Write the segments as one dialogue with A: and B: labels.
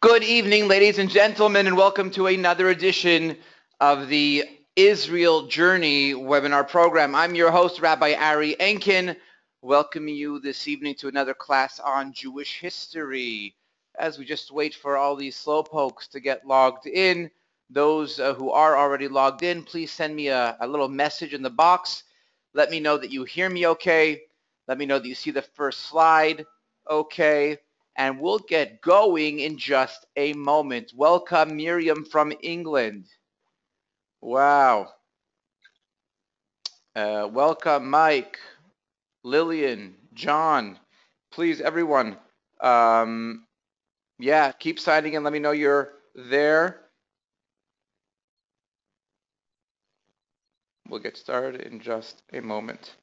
A: Good evening, ladies and gentlemen, and welcome to another edition of the Israel Journey webinar program. I'm your host, Rabbi Ari Enkin, welcoming you this evening to another class on Jewish history. As we just wait for all these slowpokes to get logged in, those who are already logged in, please send me a little message in the box. Let me know that you hear me okay. Let me know that you see the first slide okay. And we'll get going in just a moment. Welcome, Miriam from England. Wow. Welcome, Mike, Lillian, John. Please, everyone, yeah, keep signing in. Let me know you're there. We'll get started in just a moment.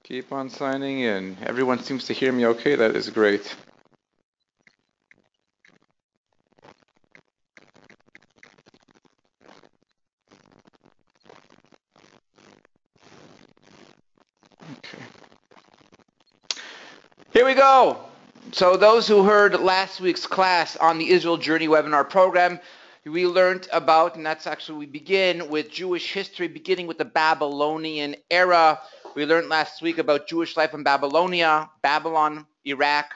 A: Keep on signing in. Everyone seems to hear me okay. That is great. Okay. Here we go. So those who heard last week's class on the Israel Journey webinar program, we learned about, and that's actually, we begin with Jewish history, beginning with the Babylonian era. We learned last week about Jewish life in Babylonia, Babylon, Iraq,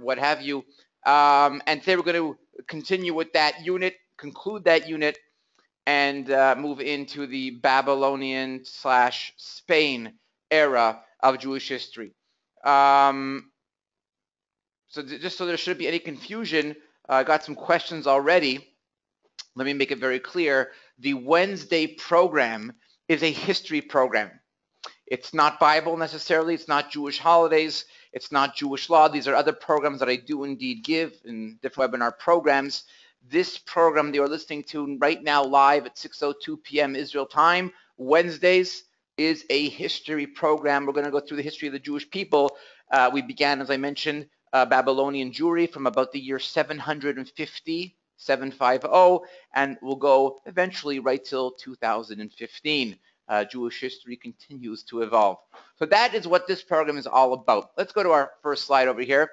A: what have you. And today we're going to continue with that unit, conclude that unit, and move into the Babylonian/Spain era of Jewish history. So just so there shouldn't be any confusion, I got some questions already. Let me make it very clear. The Wednesday program is a history program. It's not Bible necessarily. It's not Jewish holidays. It's not Jewish law. These are other programs that I do indeed give in different webinar programs. This program they are listening to right now live at 6:02 p.m. Israel time, Wednesdays, is a history program. We're going to go through the history of the Jewish people. We began, as I mentioned, Babylonian Jewry from about the year 750, 750, and we'll go eventually right till 2015. Jewish history continues to evolve. So that is what this program is all about. Let's go to our first slide over here.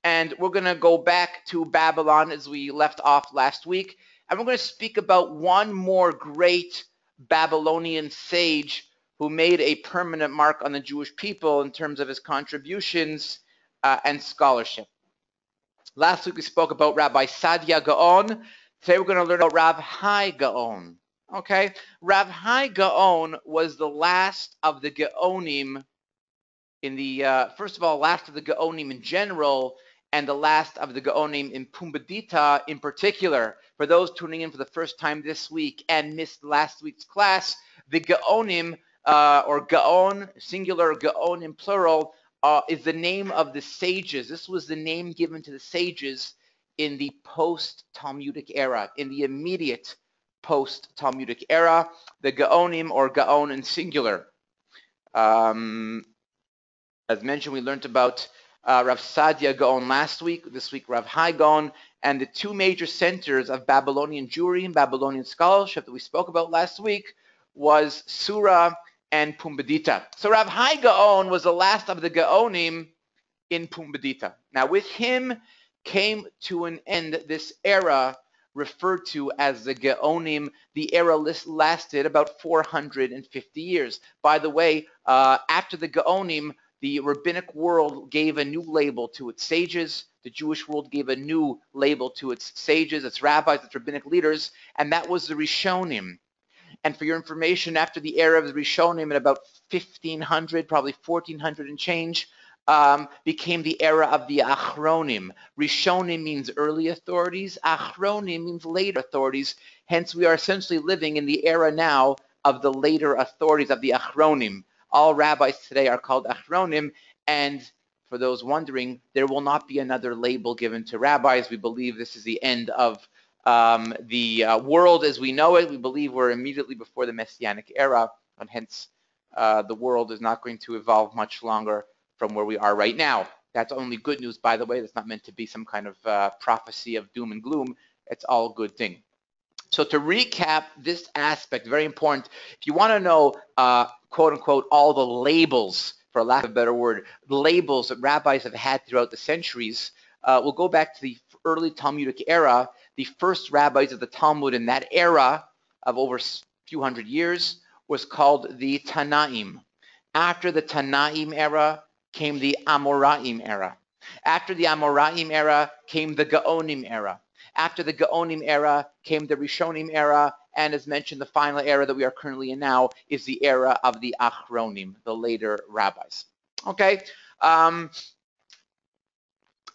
A: And we're going to go back to Babylon as we left off last week. And we're going to speak about one more great Babylonian sage who made a permanent mark on the Jewish people in terms of his contributions and scholarship. Last week we spoke about Rabbi Sadia Gaon. Today we're going to learn about Rav Hai Gaon. Okay, Rav Hai Gaon was the last of the Gaonim in the, first of all, last of the Gaonim in general, and the last of the Gaonim in Pumbedita in particular. For those tuning in for the first time this week and missed last week's class, the Gaonim, or Gaon, singular, Gaonim plural, is the name of the sages. This was the name given to the sages in the post-Talmudic era, in the immediate post-Talmudic era, the Gaonim, or Gaon in singular. As mentioned, we learned about Rav Sadia Gaon last week, this week Rav Hai Gaon, and the two major centers of Babylonian Jewry and Babylonian scholarship that we spoke about last week was Sura and Pumbedita. So Rav Hai Gaon was the last of the Gaonim in Pumbedita. Now with him came to an end this era referred to as the Gaonim. The era lasted about 450 years. By the way, after the Gaonim, the rabbinic world gave a new label to its sages. The Jewish world gave a new label to its sages, its rabbis, its rabbinic leaders, and that was the Rishonim. And for your information, after the era of the Rishonim in about 1500, probably 1400 and change, became the era of the Achronim. Rishonim means early authorities. Achronim means later authorities. Hence, we are essentially living in the era now of the later authorities of the Achronim. All rabbis today are called Achronim, and for those wondering, there will not be another label given to rabbis. We believe this is the end of the world as we know it. We believe we're immediately before the Messianic era, and hence the world is not going to evolve much longer from where we are right now. That's only good news, by the way. That's not meant to be some kind of prophecy of doom and gloom. It's all good thing. So to recap this aspect, very important, if you want to know, quote unquote, all the labels, for lack of a better word, labels that rabbis have had throughout the centuries, we'll go back to the early Talmudic era. The first rabbis of the Talmud in that era of over a few hundred years was called the Tanaim. After the Tanaim era came the Amoraim era. After the Amoraim era came the Gaonim era. After the Gaonim era came the Rishonim era, and as mentioned, the final era that we are currently in now is the era of the Achronim, the later rabbis. Okay.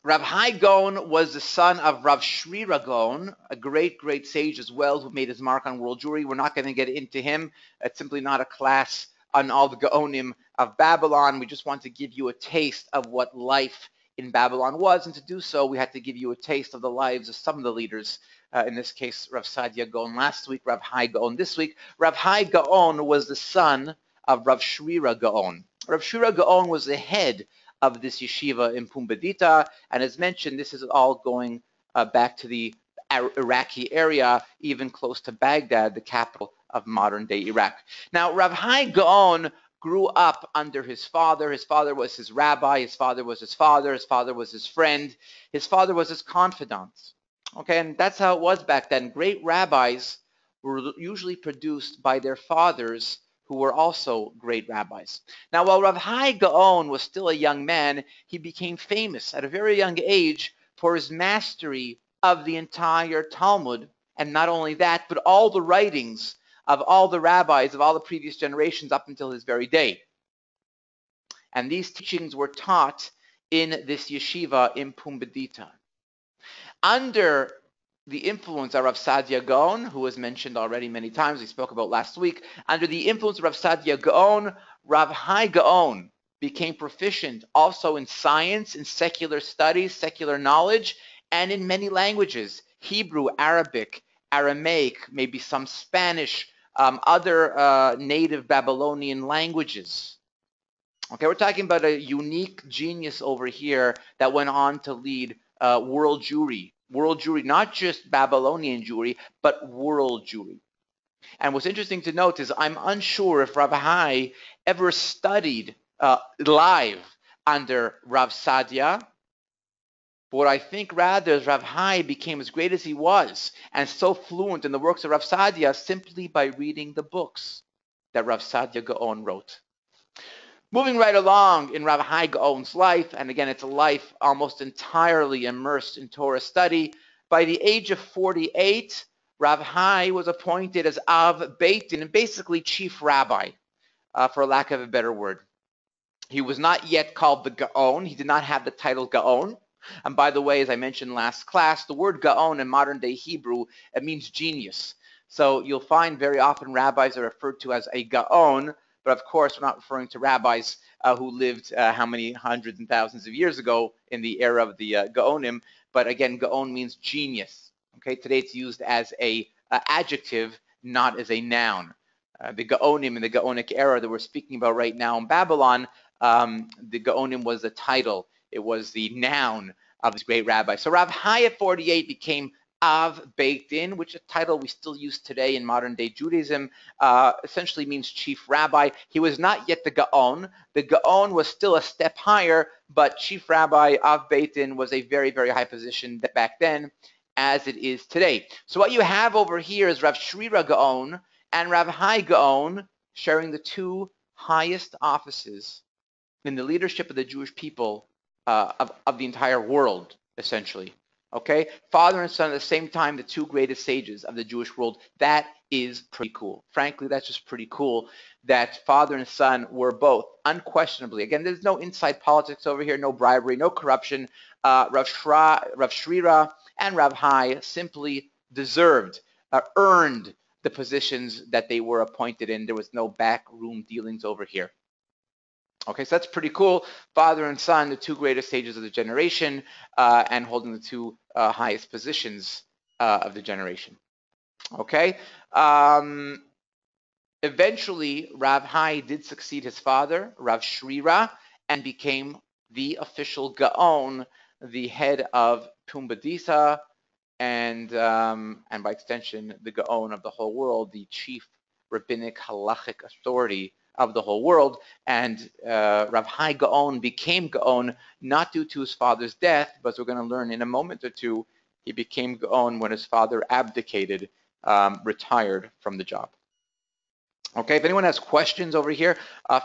A: Rav Hai Gaon was the son of Rav Shrira Gaon, a great, great sage as well, who made his mark on world Jewry. We're not going to get into him. It's simply not a class on all the Gaonim of Babylon. We just want to give you a taste of what life in Babylon was, and to do so, we had to give you a taste of the lives of some of the leaders. In this case, Rav Sadia Gaon last week, Rav Hai Gaon this week. Rav Hai Gaon was the son of Rav Shrira Gaon. Rav Shrira Gaon was the head of this yeshiva in Pumbedita, and as mentioned, this is all going back to the Iraqi area, even close to Baghdad, the capital of modern-day Iraq. Now, Rav Hai Gaon grew up under his father. His father was his rabbi. His father was his father. His father was his friend. His father was his confidant. Okay, and that's how it was back then. Great rabbis were usually produced by their fathers, who were also great rabbis. Now, while Rav Hai Gaon was still a young man, he became famous at a very young age for his mastery of the entire Talmud, and not only that, but all the writings of all the rabbis of all the previous generations up until his very day. And these teachings were taught in this yeshiva in Pumbedita. Under the influence of Rav Sadia Gaon, who was mentioned already many times, we spoke about last week, under the influence of Rav Sadia Gaon, Rav Hai Gaon became proficient also in science, in secular studies, secular knowledge, and in many languages: Hebrew, Arabic, Aramaic, maybe some Spanish, other native Babylonian languages. Okay, we're talking about a unique genius over here that went on to lead world Jewry. World Jewry, not just Babylonian Jewry, but world Jewry. And what's interesting to note is I'm unsure if Rav Hai ever studied live under Rav Sadia. What I think rather is Rav Hai became as great as he was and so fluent in the works of Rav Sadia simply by reading the books that Rav Sadia Gaon wrote. Moving right along in Rav Hai Gaon's life, and again, it's a life almost entirely immersed in Torah study. By the age of 48, Rav Hai was appointed as Av Beit Din, and basically chief rabbi, for lack of a better word. He was not yet called the Gaon. He did not have the title Gaon. And by the way, as I mentioned last class, the word Gaon in modern-day Hebrew, it means genius. So you'll find very often rabbis are referred to as a Gaon, but of course, we're not referring to rabbis who lived how many hundreds and thousands of years ago in the era of the Gaonim. But again, Gaon means genius. Okay, today it's used as a adjective, not as a noun. The Gaonim in the Gaonic era that we're speaking about right now in Babylon, the Gaonim was the title. It was the noun of this great rabbi. So Rav Hai at 48 became Av Beit Din, which is a title we still use today in modern-day Judaism, essentially means chief rabbi. He was not yet the Gaon. The Gaon was still a step higher, but chief rabbi Av Beit Din was a very, very high position back then, as it is today. So what you have over here is Rav Shrira Gaon and Rav Hai Gaon sharing the two highest offices in the leadership of the Jewish people of the entire world, essentially. Okay, father and son at the same time, the two greatest sages of the Jewish world. That is pretty cool. Frankly, that's just pretty cool that father and son were both unquestionably. Again, there's no inside politics over here, no bribery, no corruption. Rav Shrira and Rav Hai simply deserved, earned the positions that they were appointed in. There was no backroom dealings over here. Okay, so that's pretty cool. Father and son, the two greatest sages of the generation, and holding the two highest positions of the generation. Okay. Eventually, Rav Hai did succeed his father, Rav Shrira, and became the official Gaon, the head of Pumbedita, and by extension, the Gaon of the whole world, the chief rabbinic halachic authority of the whole world. And Rav Hai Gaon became Gaon not due to his father's death, but as we're going to learn in a moment or two, he became Gaon when his father abdicated, retired from the job. Okay, if anyone has questions over here,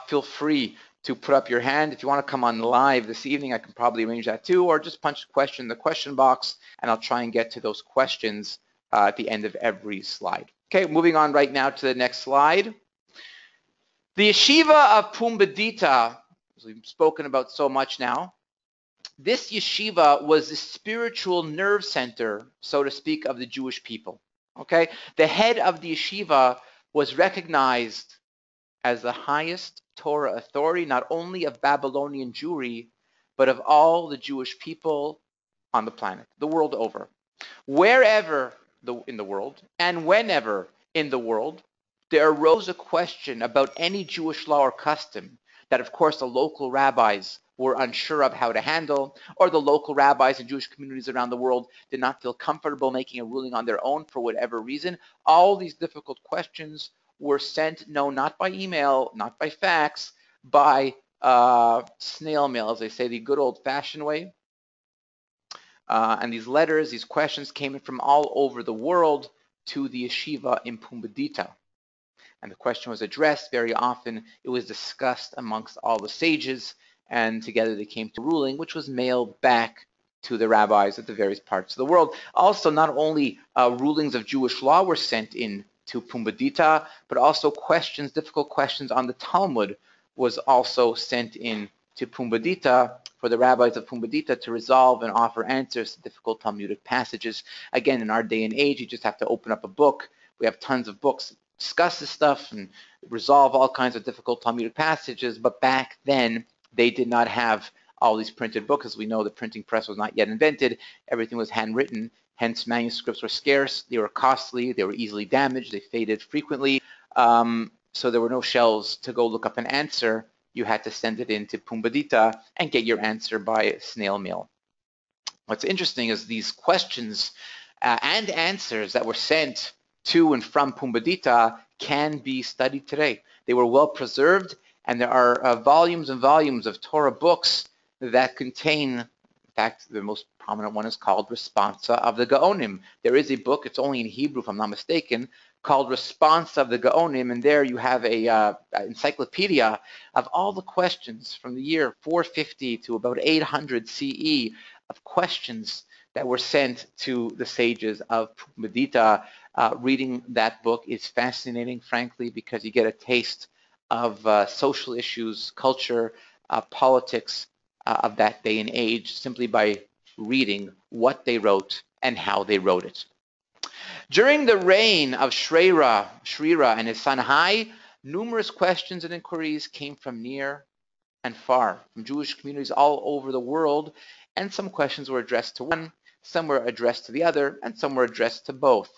A: feel free to put up your hand. If you want to come on live this evening, I can probably arrange that too, or just punch question in the question box, and I'll try and get to those questions at the end of every slide. Okay, moving on right now to the next slide. The yeshiva of Pumbedita, as we've spoken about so much now, this yeshiva was the spiritual nerve center, so to speak, of the Jewish people. Okay, the head of the yeshiva was recognized as the highest Torah authority, not only of Babylonian Jewry, but of all the Jewish people on the planet, the world over. Wherever in the world, and whenever in the world, there arose a question about any Jewish law or custom that, of course, the local rabbis were unsure of how to handle, or the local rabbis in Jewish communities around the world did not feel comfortable making a ruling on their own for whatever reason. All these difficult questions were sent, no, not by email, not by fax, by snail mail, as they say, the good old-fashioned way. And these letters, these questions came in from all over the world to the yeshiva in Pumbedita. And the question was addressed very often. It was discussed amongst all the sages, and together they came to ruling, which was mailed back to the rabbis at the various parts of the world. Also, not only rulings of Jewish law were sent in to Pumbedita, but also questions, difficult questions on the Talmud was also sent in to Pumbedita for the rabbis of Pumbedita to resolve and offer answers to difficult Talmudic passages. Again, in our day and age, you just have to open up a book. We have tons of books that discuss this stuff and resolve all kinds of difficult Talmudic passages, but back then they did not have all these printed books. As we know, the printing press was not yet invented. Everything was handwritten. Hence, manuscripts were scarce, they were costly, they were easily damaged, they faded frequently. So there were no shelves to go look up an answer. You had to send it in to Pumbedita and get your answer by snail mail. What's interesting is these questions and answers that were sent to and from Pumbedita can be studied today. They were well preserved, and there are volumes and volumes of Torah books that contain, in fact, the most prominent one is called Responsa of the Gaonim. There is a book, it's only in Hebrew if I'm not mistaken, called Responsa of the Gaonim, and there you have a encyclopedia of all the questions from the year 450 to about 800 CE of questions that were sent to the sages of Pumbedita. Reading that book is fascinating, frankly, because you get a taste of social issues, culture, politics of that day and age simply by reading what they wrote and how they wrote it. During the reign of Shrira and his son Hai, numerous questions and inquiries came from near and far, from Jewish communities all over the world, and some questions were addressed to one, some were addressed to the other, and some were addressed to both.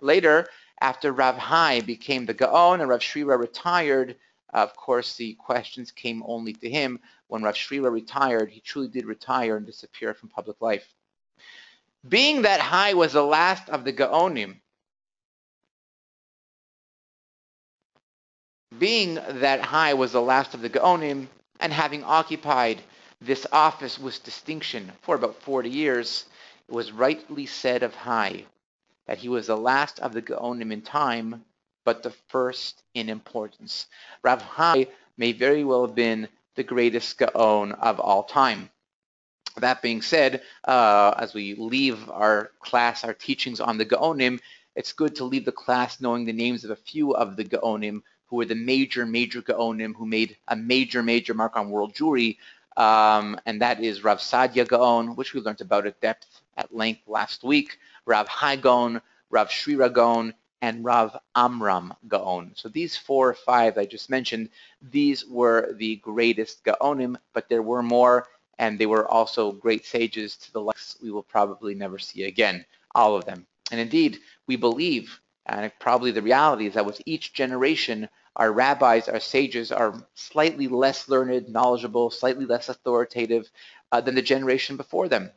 A: Later, after Rav Hai became the Gaon and Rav Shrira retired, of course, the questions came only to him. When Rav Shrira retired, he truly did retire and disappear from public life. Being that Hai was the last of the Gaonim, and having occupied this office with distinction for about 40 years, it was rightly said of Hai that he was the last of the Gaonim in time, but the first in importance. Rav Hai may very well have been the greatest Gaon of all time. That being said, as we leave our class, our teachings on the Gaonim, it's good to leave the class knowing the names of a few of the Gaonim who were the major Gaonim who made a major mark on world Jewry, and that is Rav Sadia Gaon, which we learned about at length last week, Rav Hai Gaon, Rav Shrira Gaon, and Rav Amram Gaon. So these 4 or 5 I just mentioned, these were the greatest Gaonim, but there were more, and they were also great sages to the likes we will probably never see again, all of them. And indeed, we believe, and probably the reality is that with each generation our rabbis, our sages are slightly less learned, knowledgeable, slightly less authoritative than the generation before them.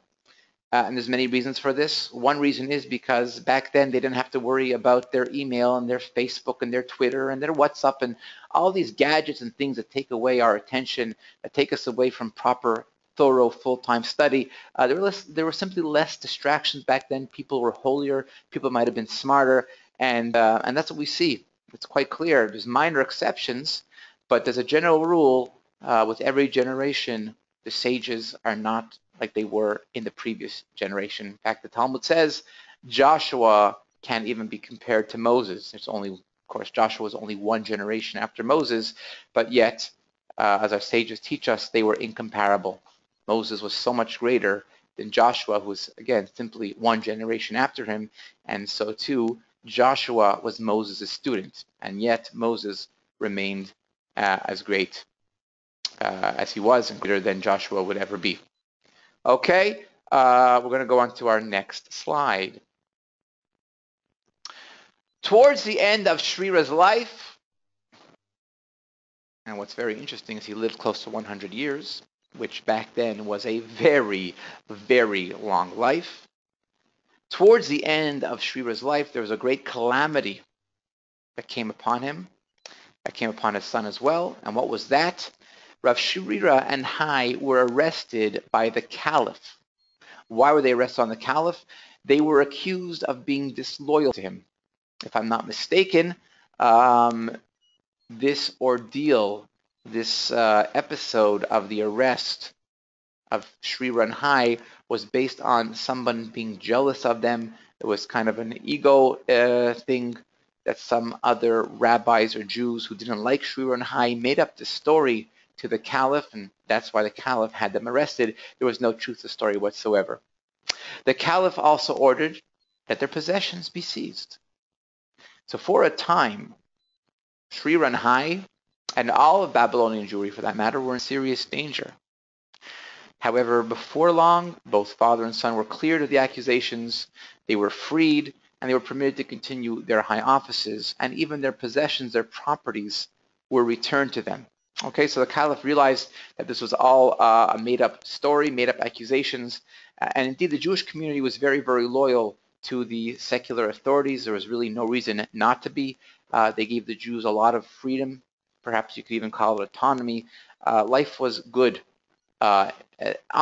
A: And there's many reasons for this. One reason is because back then they didn't have to worry about their email and their Facebook and their Twitter and their WhatsApp and all these gadgets and things that take away our attention, that take us away from proper, thorough, full-time study. There were simply less distractions back then. People were holier. People might have been smarter. And that's what we see. It's quite clear. There's minor exceptions, but as a general rule, with every generation, the sages are not like they were in the previous generation. In fact, the Talmud says Joshua can't even be compared to Moses. It's only, of course, Joshua was only one generation after Moses, but yet, as our sages teach us, they were incomparable. Moses was so much greater than Joshua, who was, again, simply one generation after him, and so too, Joshua was Moses' student, and yet Moses remained as great as he was and greater than Joshua would ever be. Okay, we're going to go on to our next slide. Towards the end of Shrira's life, and what's very interesting is he lived close to 100 years, which back then was a very, very long life. Towards the end of Shrira's life, there was a great calamity that came upon him, that came upon his son as well. And what was that? Rav Shrira and Hai were arrested by the Caliph. Why were they arrested on the Caliph? They were accused of being disloyal to him. If I'm not mistaken, this ordeal, this episode of the arrest of Shrira and Hai was based on someone being jealous of them. It was kind of an ego thing that some other rabbis or Jews who didn't like Shrira and Hai made up this story to the Caliph, and that's why the Caliph had them arrested. There was no truth to the story whatsoever. The Caliph also ordered that their possessions be seized. So for a time, Shrira and Hai, and all of Babylonian Jewry for that matter, were in serious danger. However, before long, both father and son were cleared of the accusations, they were freed, and they were permitted to continue their high offices, and even their possessions, their properties, were returned to them. Okay, so the Caliph realized that this was all a made-up story, made-up accusations, and indeed the Jewish community was very, very loyal to the secular authorities. There was really no reason not to be. They gave the Jews a lot of freedom. Perhaps you could even call it autonomy. Life was good on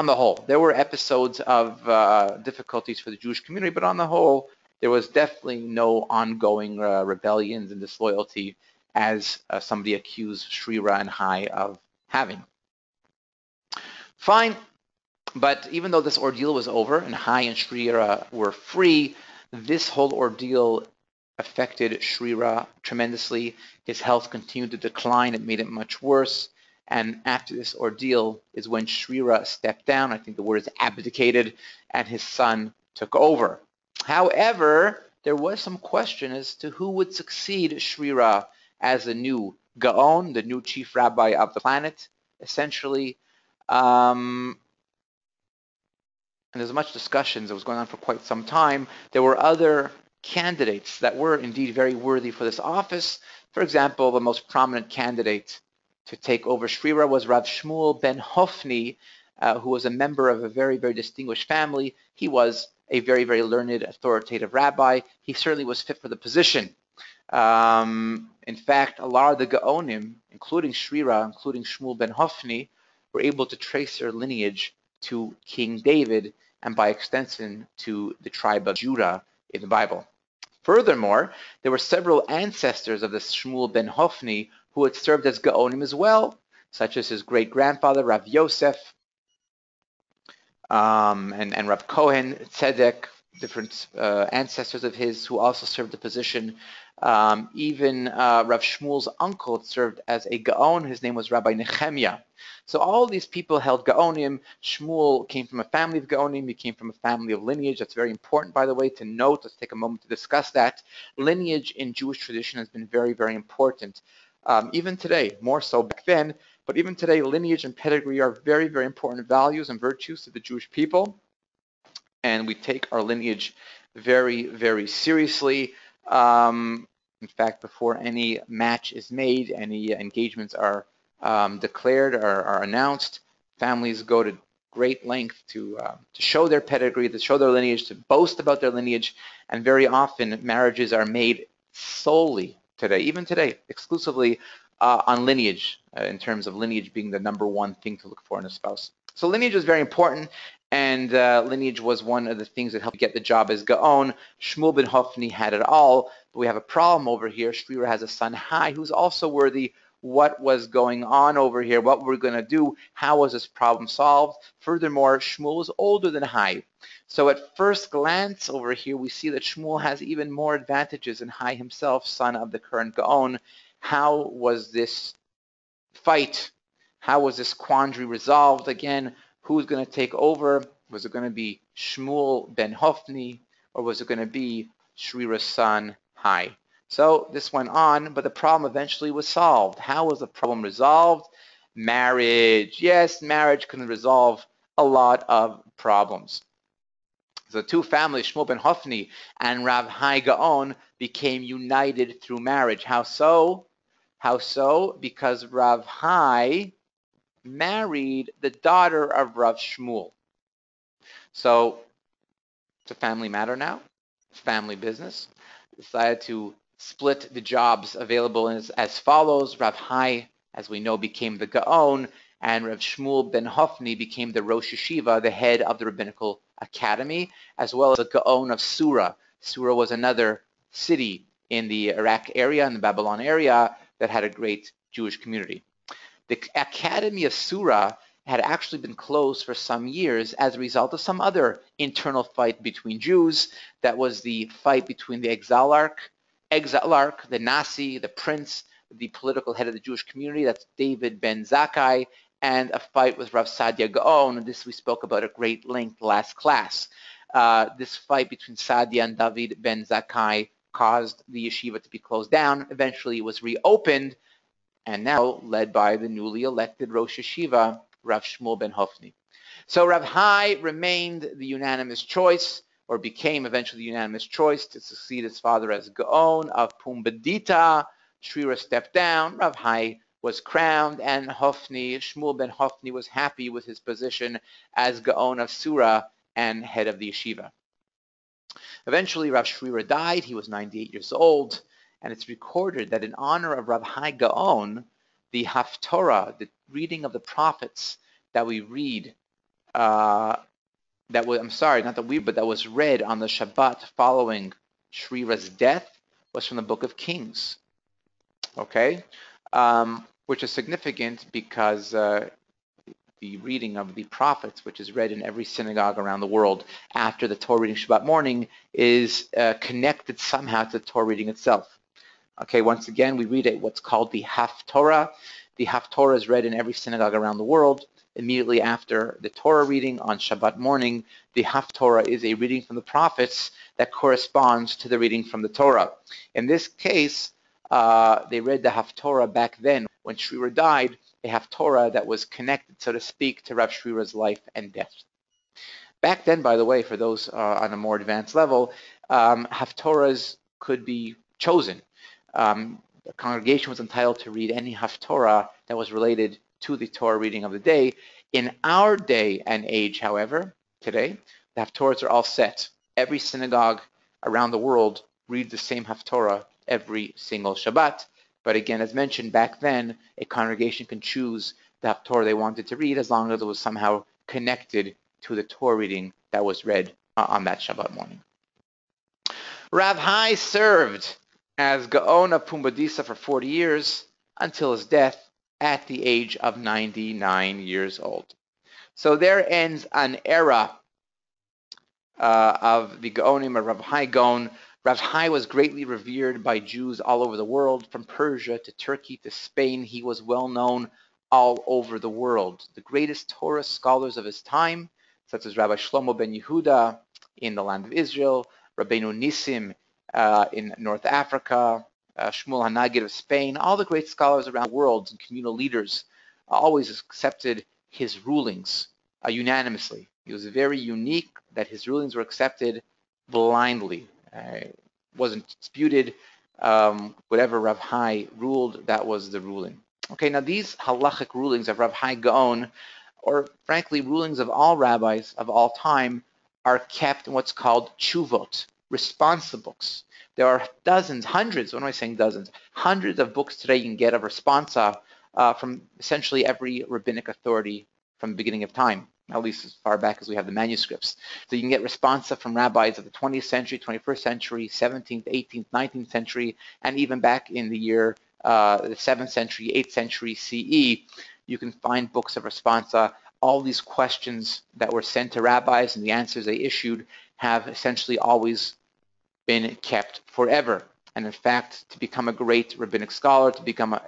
A: the whole. There were episodes of difficulties for the Jewish community, but on the whole, there was definitely no ongoing rebellions and disloyalty as somebody accused Shrira and Hai of having. Fine, but even though this ordeal was over and Hai and Shrira were free, this whole ordeal affected Shrira tremendously. His health continued to decline. It made it much worse. And after this ordeal is when Shrira stepped down. I think the word is abdicated, and his son took over. However, there was some question as to who would succeed Shrira as the new Gaon, the new chief rabbi of the planet, essentially. And there's much discussion that was going on for quite some time. There were other candidates that were indeed very worthy for this office. For example, the most prominent candidate to take over Shrira was Rav Shmuel ben Hofni, who was a member of a very, very distinguished family. He was a very, very learned, authoritative rabbi. He certainly was fit for the position. In fact, a lot of the Gaonim, including Shrira, including Shmuel ben Hofni, were able to trace their lineage to King David and by extension to the tribe of Judah in the Bible. Furthermore, there were several ancestors of this Shmuel ben Hofni who had served as Gaonim as well, such as his great-grandfather, Rav Yosef, and Rav Cohen, Tzedek, different ancestors of his who also served the position. Even Rav Shmuel's uncle served as a Gaon. His name was Rabbi Nehemiah. So all these people held Gaonim. Shmuel came from a family of Gaonim. He came from a family of lineage. That's very important, by the way, to note. Let's take a moment to discuss that. Lineage in Jewish tradition has been very, very important. Even today, more so back then, but even today, lineage and pedigree are very, very important values and virtues to the Jewish people. And we take our lineage very, very seriously. In fact, before any match is made, any engagements are declared or are announced, families go to great length to show their pedigree, to show their lineage, to boast about their lineage, and very often marriages are made solely today, even today, exclusively on lineage, in terms of lineage being the number one thing to look for in a spouse. So lineage is very important, and lineage was one of the things that helped get the job as Gaon. Shmuel ben Hofni had it all, but we have a problem over here. Shrira has a son, Hai, who's also worthy. What was going on over here? What were we going to do? How was this problem solved? Furthermore, Shmuel was older than Hai. So at first glance over here, we see that Shmuel has even more advantages than Hai himself, son of the current Gaon. How was this fight? How was this quandary resolved? Again, who's going to take over? Was it going to be Shmuel ben Hofni, or was it going to be Shrira's son, Hai? So this went on, but the problem eventually was solved. How was the problem resolved? Marriage. Yes, marriage can resolve a lot of problems. So the two families, Shmuel ben Hofni and Rav Hai Gaon, became united through marriage. How so? How so? Because Rav Hai married the daughter of Rav Shmuel. So it's a family matter now, family business. Decided to split the jobs available as follows. Rav Hai, as we know, became the Gaon, and Rav Shmuel ben Hofni became the Rosh Yeshiva, the head of the Rabbinical Academy, as well as the Gaon of Sura. Sura was another city in the Iraq area, in the Babylon area, that had a great Jewish community. The Academy of Sura had actually been closed for some years as a result of some other internal fight between Jews. That was the fight between the exilarch, the Nasi, the prince, the political head of the Jewish community, that's David ben Zakkai, and a fight with Rav Sadia Gaon. And this we spoke about at great length last class. This fight between Sadia and David ben Zakkai caused the yeshiva to be closed down. Eventually it was reopened, and now led by the newly elected Rosh Yeshiva, Rav Shmuel ben Hofni. So Rav Hai remained the unanimous choice, or became eventually the unanimous choice, to succeed his father as Gaon of Pumbedita. Shrira stepped down, Rav Hai was crowned, and Shmuel ben Hofni, was happy with his position as Gaon of Sura and head of the yeshiva. Eventually, Rav Shrira died. He was 98 years old, and it's recorded that in honor of Rav Hai Gaon, the Haftorah, the reading of the prophets that we read, that was read on the Shabbat following Shrira's death, was from the Book of Kings. Okay, which is significant because the reading of the prophets, which is read in every synagogue around the world after the Torah reading Shabbat morning, is connected somehow to the Torah reading itself. Okay, once again, we read what's called the Haftorah. The Haftorah is read in every synagogue around the world. Immediately after the Torah reading on Shabbat morning, the Haftorah is a reading from the prophets that corresponds to the reading from the Torah. In this case, they read the Haftorah back then when Shrira died, a Haftorah that was connected, so to speak, to Rav Shrira's life and death. Back then, by the way, for those on a more advanced level, Haftorahs could be chosen. The congregation was entitled to read any Haftorah that was related to the Torah reading of the day. In our day and age, however, today, the Haftorahs are all set. Every synagogue around the world reads the same Haftorah every single Shabbat. But again, as mentioned, back then, a congregation can choose the Haftorah they wanted to read as long as it was somehow connected to the Torah reading that was read on that Shabbat morning. Rav Hai served as Gaon of Pumbedita for 40 years until his death at the age of 99 years old. So there ends an era of the Gaonim of Rav Hai Gaon. Rav Hai was greatly revered by Jews all over the world, from Persia to Turkey to Spain. He was well known all over the world. The greatest Torah scholars of his time, such as Rabbi Shlomo ben Yehuda in the land of Israel, Rabbeinu Nissim in North Africa, Shmuel HaNagid of Spain, all the great scholars around the world and communal leaders always accepted his rulings unanimously. He was very unique that his rulings were accepted blindly. Wasn't disputed. Whatever Rav Hai ruled, that was the ruling. Okay, now these halachic rulings of Rav Hai Gaon, or frankly rulings of all rabbis of all time, are kept in what's called chuvot, responsa books. There are dozens, hundreds, what am I saying dozens? Hundreds of books today you can get of responsa from essentially every rabbinic authority from the beginning of time, at least as far back as we have the manuscripts. So you can get responsa from rabbis of the 20th century, 21st century, 17th, 18th, 19th century, and even back in the year the 7th century, 8th century CE. You can find books of responsa. All these questions that were sent to rabbis and the answers they issued have essentially always been kept forever. And in fact, to become a great rabbinic scholar, to become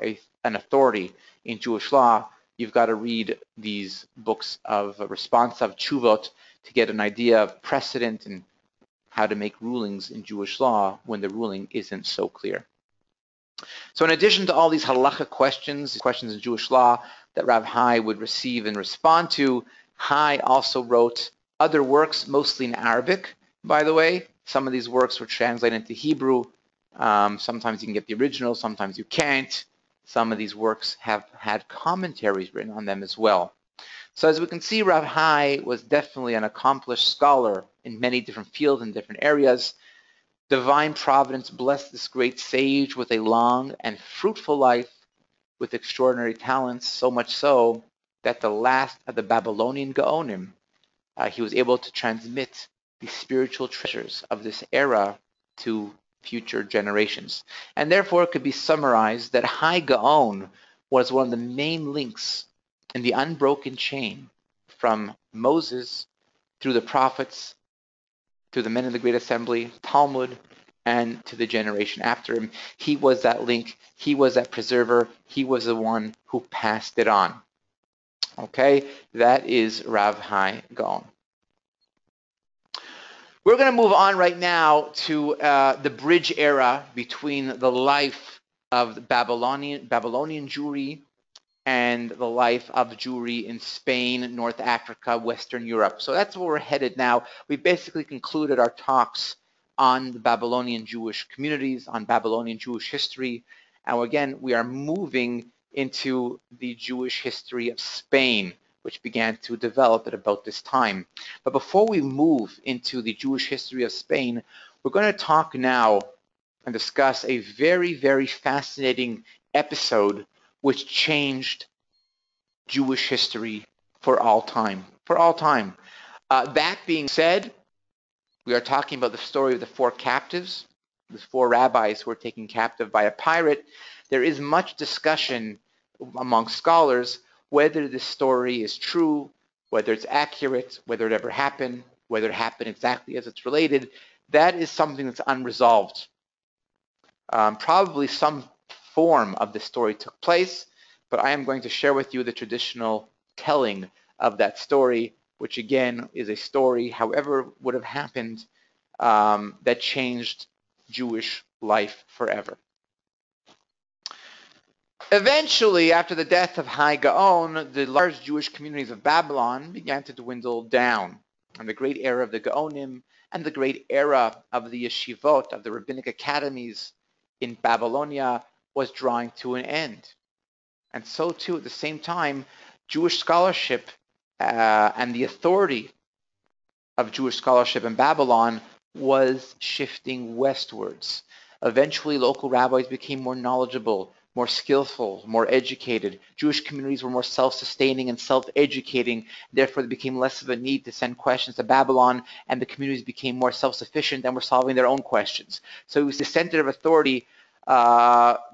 A: an authority in Jewish law, you've got to read these books of responsa, of chuvot, to get an idea of precedent and how to make rulings in Jewish law when the ruling isn't so clear. So in addition to all these halacha questions in Jewish law that Rav Hai would receive and respond to, Hai also wrote other works, mostly in Arabic, by the way. Some of these works were translated into Hebrew. Sometimes you can get the original, sometimes you can't. Some of these works have had commentaries written on them as well. So as we can see, Rav Hai was definitely an accomplished scholar in many different fields and different areas. Divine providence blessed this great sage with a long and fruitful life with extraordinary talents, so much so that the last of the Babylonian Gaonim, he was able to transmit the spiritual treasures of this era to future generations. And therefore it could be summarized that Hai Gaon was one of the main links in the unbroken chain from Moses through the prophets, to the men of the Great Assembly, Talmud, and to the generation after him. He was that link. He was that preserver. He was the one who passed it on. Okay, that is Rav Hai Gaon. We're going to move on right now to the bridge era between the life of the Babylonian Jewry and the life of Jewry in Spain, North Africa, Western Europe. So that's where we're headed now. We basically concluded our talks on the Babylonian Jewish communities, on Babylonian Jewish history. And again, we are moving into the Jewish history of Spain, which began to develop at about this time. But before we move into the Jewish history of Spain, we're going to talk now and discuss a very, very fascinating episode which changed Jewish history for all time. For all time. That being said, we are talking about the story of the four captives, the four rabbis who were taken captive by a pirate. There is much discussion among scholars whether this story is true, whether it's accurate, whether it ever happened, whether it happened exactly as it's related. That is something that's unresolved. Probably some form of the story took place, but I am going to share with you the traditional telling of that story, which again is a story, however would have happened, that changed Jewish life forever. Eventually, after the death of Hai Gaon, the large Jewish communities of Babylon began to dwindle down, and the great era of the Gaonim and the great era of the yeshivot, of the rabbinic academies in Babylonia, was drawing to an end. And so too, at the same time, Jewish scholarship and the authority of Jewish scholarship in Babylon was shifting westwards. Eventually, local rabbis became more knowledgeable, more skillful, more educated. Jewish communities were more self-sustaining and self-educating. Therefore, there became less of a need to send questions to Babylon, and the communities became more self-sufficient and were solving their own questions. So it was the center of authority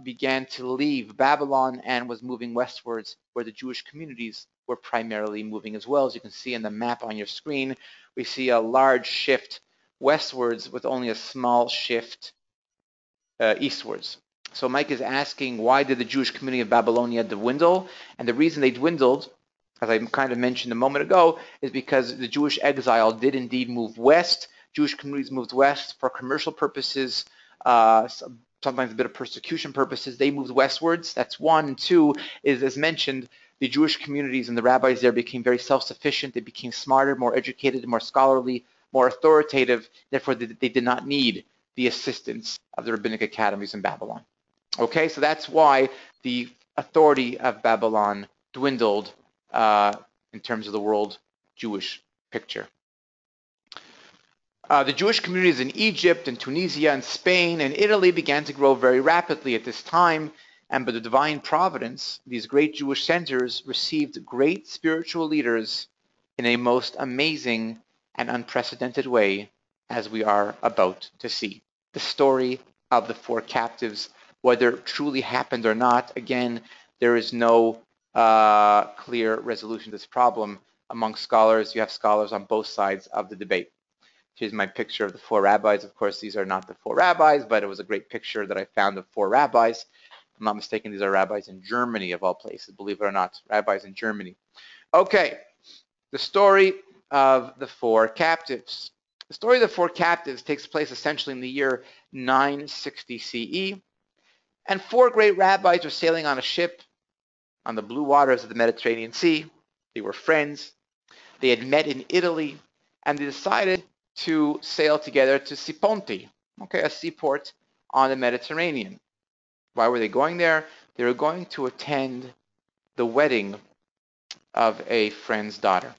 A: began to leave Babylon and was moving westwards, where the Jewish communities were primarily moving as well. As you can see in the map on your screen, we see a large shift westwards with only a small shift eastwards. So Mike is asking, why did the Jewish community of Babylonia dwindle? And the reason they dwindled, as I kind of mentioned a moment ago, is because the Jewish exile did indeed move west. Jewish communities moved west for commercial purposes, sometimes a bit of persecution purposes. They moved westwards. That's one. And two is, as mentioned, the Jewish communities and the rabbis there became very self-sufficient. They became smarter, more educated, more scholarly, more authoritative. Therefore, they did not need the assistance of the rabbinic academies in Babylon. Okay, so that's why the authority of Babylon dwindled in terms of the world Jewish picture. The Jewish communities in Egypt and Tunisia and Spain and Italy began to grow very rapidly at this time, and by the divine providence, these great Jewish centers received great spiritual leaders in a most amazing and unprecedented way, as we are about to see. The story of the four captives, whether it truly happened or not, again, there is no clear resolution to this problem among scholars. You have scholars on both sides of the debate. Here's my picture of the four rabbis. Of course, these are not the four rabbis, but it was a great picture that I found of four rabbis. If I'm not mistaken, these are rabbis in Germany, of all places, believe it or not, rabbis in Germany. Okay, the story of the four captives. The story of the four captives takes place essentially in the year 960 CE, and four great rabbis are sailing on a ship on the blue waters of the Mediterranean Sea. They were friends. They had met in Italy, and they decided to sail together to Siponti, okay, a seaport on the Mediterranean. Why were they going there? They were going to attend the wedding of a friend's daughter.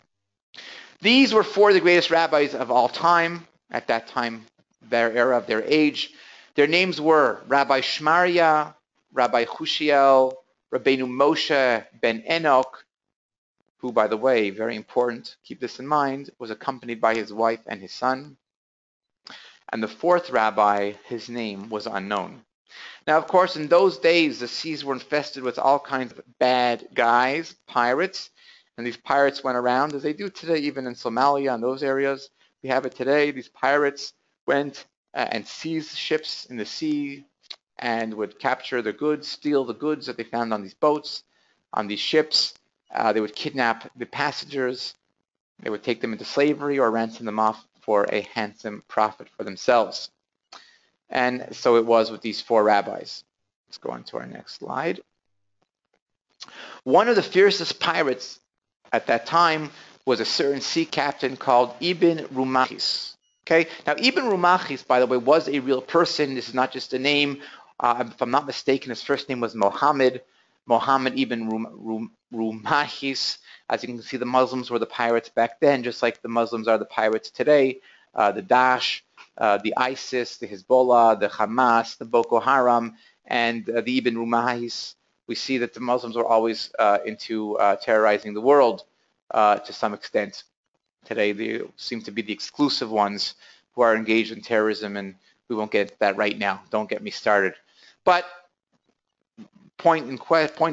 A: These were four of the greatest rabbis of all time, at that time, their era of their age. Their names were Rabbi Shmaria, Rabbi Hushiel, Rabbeinu Moshe ben Enoch, who, by the way, very important, keep this in mind, was accompanied by his wife and his son. And the fourth rabbi, his name was unknown. Now, of course, in those days, the seas were infested with all kinds of bad guys, pirates, and these pirates went around, as they do today, even in Somalia and those areas. We have it today. These pirates went and seized ships in the sea and would capture the goods, steal the goods that they found on these boats, on these ships. They would kidnap the passengers. They would take them into slavery or ransom them off for a handsome profit for themselves. And so it was with these four rabbis. Let's go on to our next slide. One of the fiercest pirates at that time was a certain sea captain called Ibn Rumachis. Okay, now Ibn Rumachis, by the way, was a real person. This is not just a name. If I'm not mistaken, his first name was Mohammed ibn Rumachis. As you can see, the Muslims were the pirates back then, just like the Muslims are the pirates today. The Daesh, the ISIS, the Hezbollah, the Hamas, the Boko Haram, and the Ibn Rumachis. We see that the Muslims were always into terrorizing the world to some extent. Today, they seem to be the exclusive ones who are engaged in terrorism, and we won't get that right now. Don't get me started. But point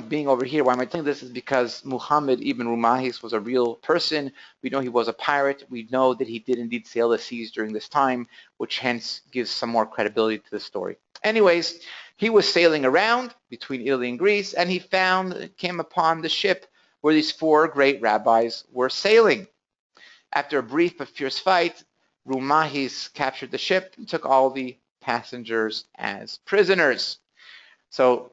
A: being over here, why am I telling this is because Muhammad ibn Rumahis was a real person. We know he was a pirate. We know that he did indeed sail the seas during this time, which hence gives some more credibility to the story. Anyways, he was sailing around between Italy and Greece, and he came upon the ship where these four great rabbis were sailing. After a brief but fierce fight, Rumahis captured the ship and took all the passengers as prisoners. So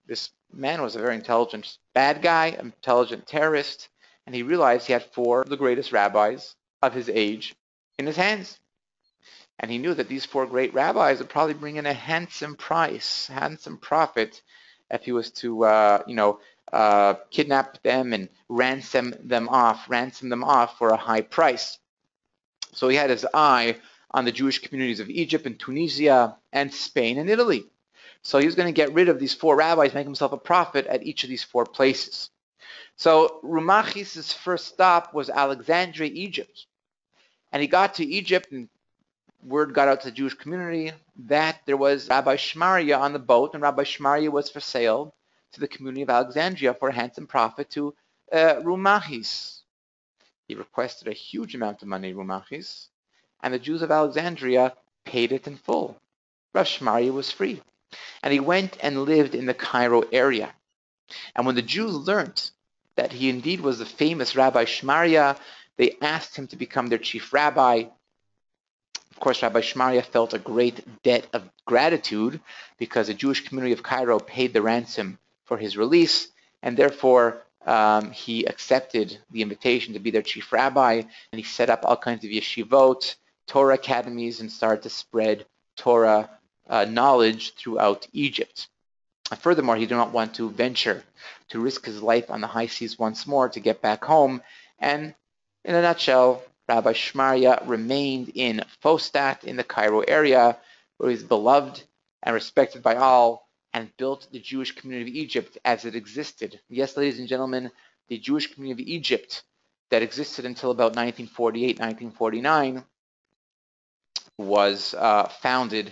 A: this man was a very intelligent bad guy, intelligent terrorist, and he realized he had four of the greatest rabbis of his age in his hands. And he knew that these four great rabbis would probably bring in a handsome price, handsome profit, if he was to, kidnap them and ransom them off for a high price. So he had his eye on the Jewish communities of Egypt and Tunisia and Spain and Italy. So he was going to get rid of these four rabbis, make himself a profit at each of these four places. So Rumachis' first stop was Alexandria, Egypt. And he got to Egypt, and word got out to the Jewish community that there was Rabbi Shmaria on the boat, and Rabbi Shmaria was for sale to the community of Alexandria for a handsome profit to Rumachis. He requested a huge amount of money, Rumachis, and the Jews of Alexandria paid it in full. Rabbi Shmaria was free. And he went and lived in the Cairo area. And when the Jews learned that he indeed was the famous Rabbi Shmaria, they asked him to become their chief rabbi. Of course, Rabbi Shmaria felt a great debt of gratitude because the Jewish community of Cairo paid the ransom for his release, and therefore he accepted the invitation to be their chief rabbi, and he set up all kinds of yeshivot, Torah academies, and started to spread Torah knowledge throughout Egypt. Furthermore, he did not want to venture to risk his life on the high seas once more to get back home. And in a nutshell, Rabbi Shmaria remained in Fostat in the Cairo area, where he was beloved and respected by all, and built the Jewish community of Egypt as it existed. Yes, ladies and gentlemen, the Jewish community of Egypt that existed until about 1948, 1949 was founded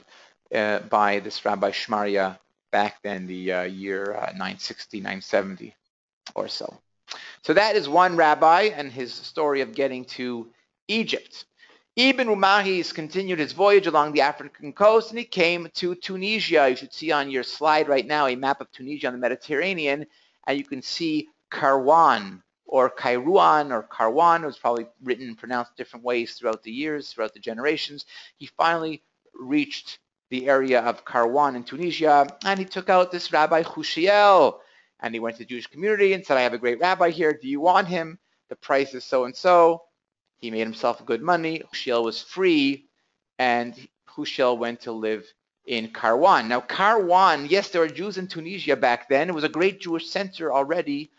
A: by this Rabbi Shmaria back then, the year 960, 970 or so. So that is one rabbi and his story of getting to Egypt. Ibn Rumahis continued his voyage along the African coast, and he came to Tunisia. You should see on your slide right now a map of Tunisia on the Mediterranean, and you can see Karwan, or Kairouan, or Karwan. It was probably written and pronounced different ways throughout the years, throughout the generations. He finally reached the area of Karwan in Tunisia, and he took out this Rabbi Hushiel, and he went to the Jewish community and said, I have a great rabbi here. Do you want him? The price is so and so. He made himself good money. Hushiel was free, and Hushiel went to live in Karwan. Now, Karwan, yes, there were Jews in Tunisia back then. It was a great Jewish center already,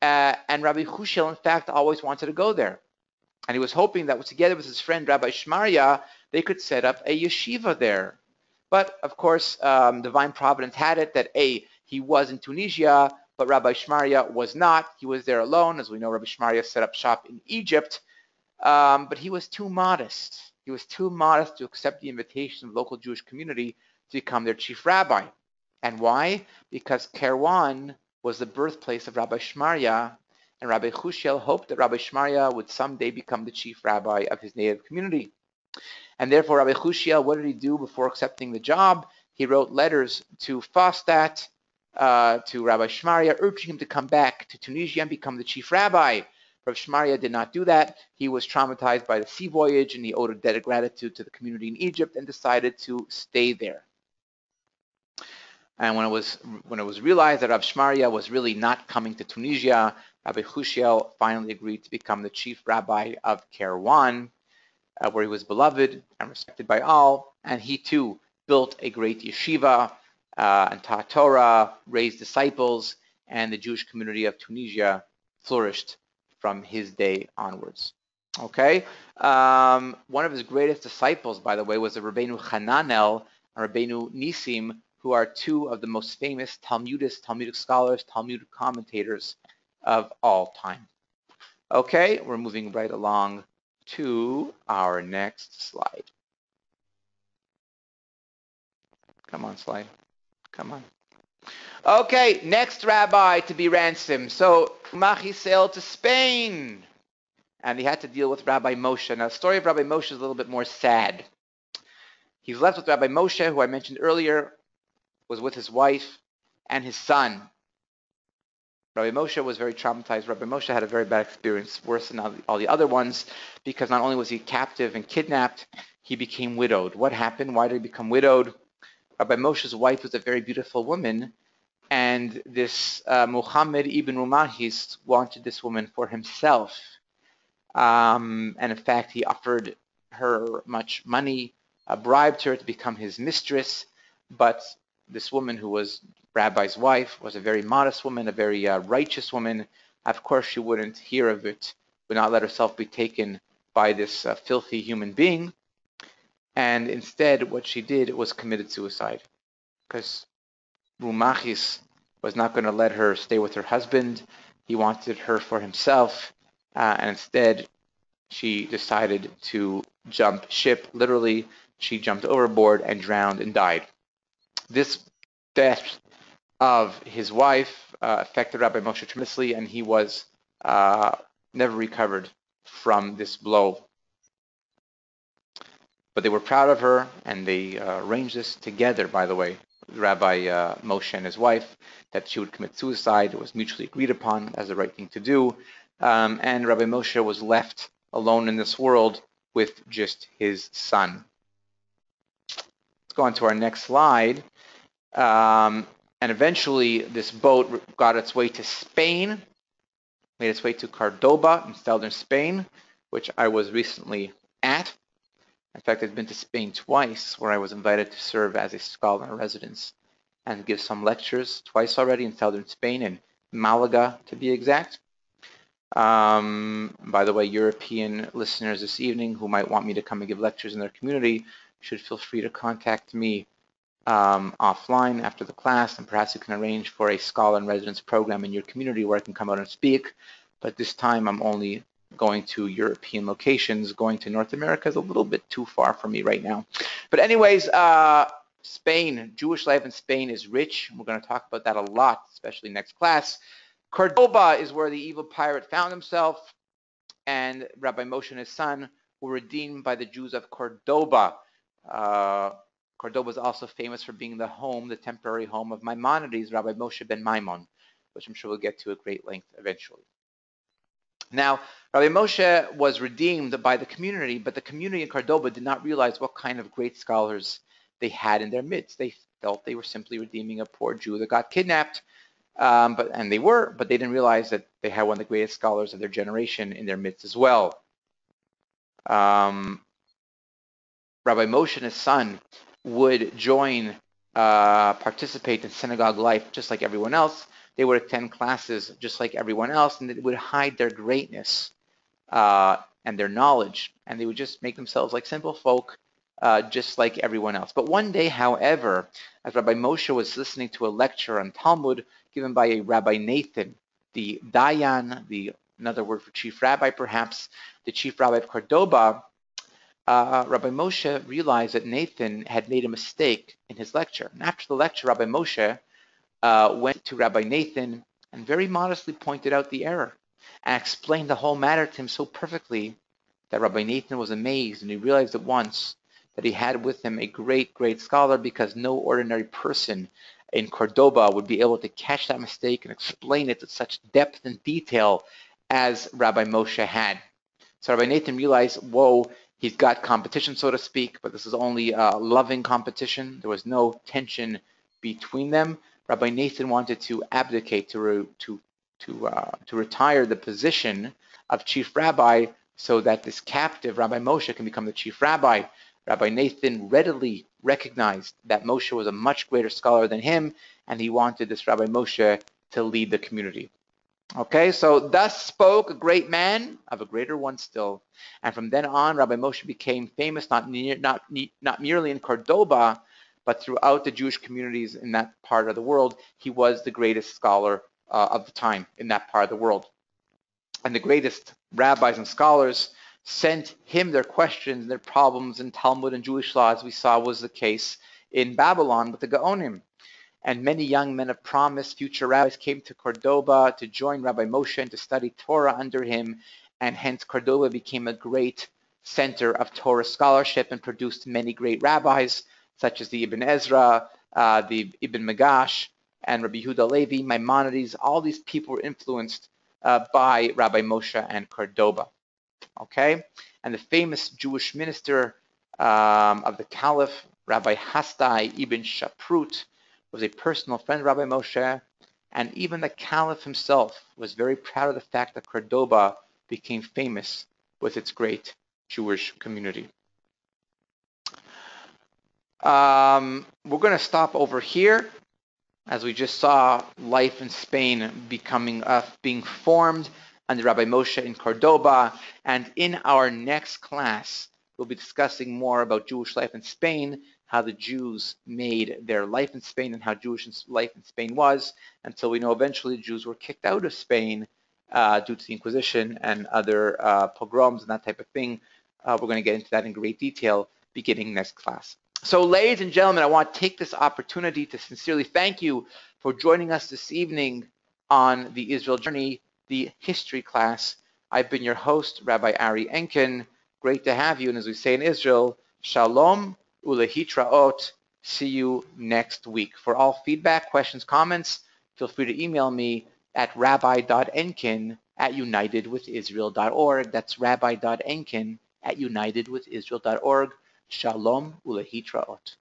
A: and Rabbi Hushiel, in fact, always wanted to go there. And he was hoping that together with his friend Rabbi Shmaria, they could set up a yeshiva there. But, of course, divine providence had it that, he was in Tunisia, but Rabbi Shmaria was not. He was there alone. As we know, Rabbi Shmaria set up shop in Egypt. But he was too modest. He was too modest to accept the invitation of the local Jewish community to become their chief rabbi. And why? Because Karwan was the birthplace of Rabbi Shmaria, and Rabbi Hushiel hoped that Rabbi Shmaria would someday become the chief rabbi of his native community. And therefore, Rabbi Hushiel, what did he do before accepting the job? He wrote letters to Fostat, to Rabbi Shmaria, urging him to come back to Tunisia and become the chief rabbi. Rabbi Shmaria did not do that. He was traumatized by the sea voyage, and he owed a debt of gratitude to the community in Egypt and decided to stay there. And when it was realized that Rabbi Shmaria was really not coming to Tunisia, Rabbi Hushiel finally agreed to become the chief rabbi of Karwan, where he was beloved and respected by all. And he too built a great yeshiva and taught Torah, raised disciples, and the Jewish community of Tunisia flourished from his day onwards. Okay? One of his greatest disciples, by the way, was the Rabbeinu Hananel and Rabbeinu Nisim, who are two of the most famous Talmudic scholars, Talmudic commentators of all time. Okay, we're moving right along to our next slide. Come on, slide. Come on. Okay, next rabbi to be ransomed. So Machi sailed to Spain, and he had to deal with Rabbi Moshe. Now, the story of Rabbi Moshe is a little bit more sad. He's left with Rabbi Moshe, who I mentioned earlier, was with his wife and his son. Rabbi Moshe was very traumatized. Rabbi Moshe had a very bad experience, worse than all the other ones, because not only was he captive and kidnapped, he became widowed. What happened? Why did he become widowed? Rabbi Moshe's wife was a very beautiful woman, and this Muhammad ibn Rumahis wanted this woman for himself. And in fact, he offered her much money, bribed her to become his mistress, but this woman, who was Rabbi's wife, was a very modest woman, a very righteous woman. Of course, she wouldn't hear of it, would not let herself be taken by this filthy human being. And instead, what she did was committed suicide, because Rumachis was not going to let her stay with her husband. He wanted her for himself, and instead, she decided to jump ship. Literally, she jumped overboard and drowned and died. This death of his wife affected Rabbi Moshe tremendously, and he was never recovered from this blow. But they were proud of her, and they arranged this together, by the way, Rabbi Moshe and his wife, that she would commit suicide. It was mutually agreed upon as the right thing to do. And Rabbi Moshe was left alone in this world with just his son. Let's go on to our next slide. And eventually, this boat got its way to Spain, made its way to Cordoba in southern Spain, which I was recently at. In fact, I've been to Spain twice, where I was invited to serve as a scholar in residence and give some lectures, twice already in southern Spain, in Malaga to be exact. By the way, European listeners this evening who might want me to come and give lectures in their community should feel free to contact me offline after the class, and perhaps you can arrange for a scholar in residence program in your community where I can come out and speak. But this time I'm only going to European locations. Going to North America is a little bit too far for me right now. But anyways, Spain, Jewish life in Spain is rich. We're going to talk about that a lot, especially next class. Cordoba is where the evil pirate found himself, and Rabbi Moshe and his son were redeemed by the Jews of Cordoba. Cordoba is also famous for being the temporary home of Maimonides, Rabbi Moshe ben Maimon, which I'm sure we'll get to at great length eventually. Now, Rabbi Moshe was redeemed by the community, but the community in Cordoba did not realize what kind of great scholars they had in their midst. They felt they were simply redeeming a poor Jew that got kidnapped, but they didn't realize that they had one of the greatest scholars of their generation in their midst as well. Rabbi Moshe and his son would participate in synagogue life just like everyone else. They would attend classes just like everyone else, and they would hide their greatness and their knowledge, and they would just make themselves like simple folk, just like everyone else. But one day, however, as Rabbi Moshe was listening to a lecture on Talmud given by a Rabbi Nathan, the Dayan, another word for chief rabbi perhaps, the chief rabbi of Cordoba, Rabbi Moshe realized that Nathan had made a mistake in his lecture. And after the lecture, Rabbi Moshe went to Rabbi Nathan and very modestly pointed out the error and explained the whole matter to him so perfectly that Rabbi Nathan was amazed, and he realized at once that he had with him a great, great scholar, because no ordinary person in Cordoba would be able to catch that mistake and explain it to such depth and detail as Rabbi Moshe had. So Rabbi Nathan realized, whoa, he's got competition, so to speak, but this is only a loving competition. There was no tension between them. Rabbi Nathan wanted to abdicate, to retire the position of chief rabbi so that this captive, Rabbi Moshe, can become the chief rabbi. Rabbi Nathan readily recognized that Moshe was a much greater scholar than him, and he wanted this Rabbi Moshe to lead the community. Okay, so thus spoke a great man of a greater one still. And from then on, Rabbi Moshe became famous not merely in Cordoba, but throughout the Jewish communities in that part of the world. He was the greatest scholar of the time in that part of the world. And the greatest rabbis and scholars sent him their questions, their problems in Talmud and Jewish law, as we saw was the case in Babylon with the Gaonim. And many young men of promise, future rabbis, came to Cordoba to join Rabbi Moshe and to study Torah under him, and hence Cordoba became a great center of Torah scholarship and produced many great rabbis, such as the Ibn Ezra, the Ibn Magash, and Rabbi Yehuda Levi, Maimonides. All these people were influenced by Rabbi Moshe and Cordoba. Okay, and the famous Jewish minister of the Caliph, Rabbi Hasdai ibn Shaprut, was a personal friend of Rabbi Moshe, and even the Caliph himself was very proud of the fact that Cordoba became famous with its great Jewish community. We're going to stop over here, as we just saw life in Spain being formed under Rabbi Moshe in Cordoba, and in our next class, we'll be discussing more about Jewish life in Spain, how the Jews made their life in Spain, and how Jewish life in Spain was, until we know eventually the Jews were kicked out of Spain due to the Inquisition and other pogroms and that type of thing. We're going to get into that in great detail beginning next class. So, ladies and gentlemen, I want to take this opportunity to sincerely thank you for joining us this evening on the Israel Journey, the history class. I've been your host, Rabbi Ari Enkin. Great to have you, and as we say in Israel, Shalom ulehitraot. See you next week. For all feedback, questions, comments, feel free to email me at rabbi.enkin@unitedwithisrael.org. That's rabbi.enkin@unitedwithisrael.org. Shalom ulehitraot.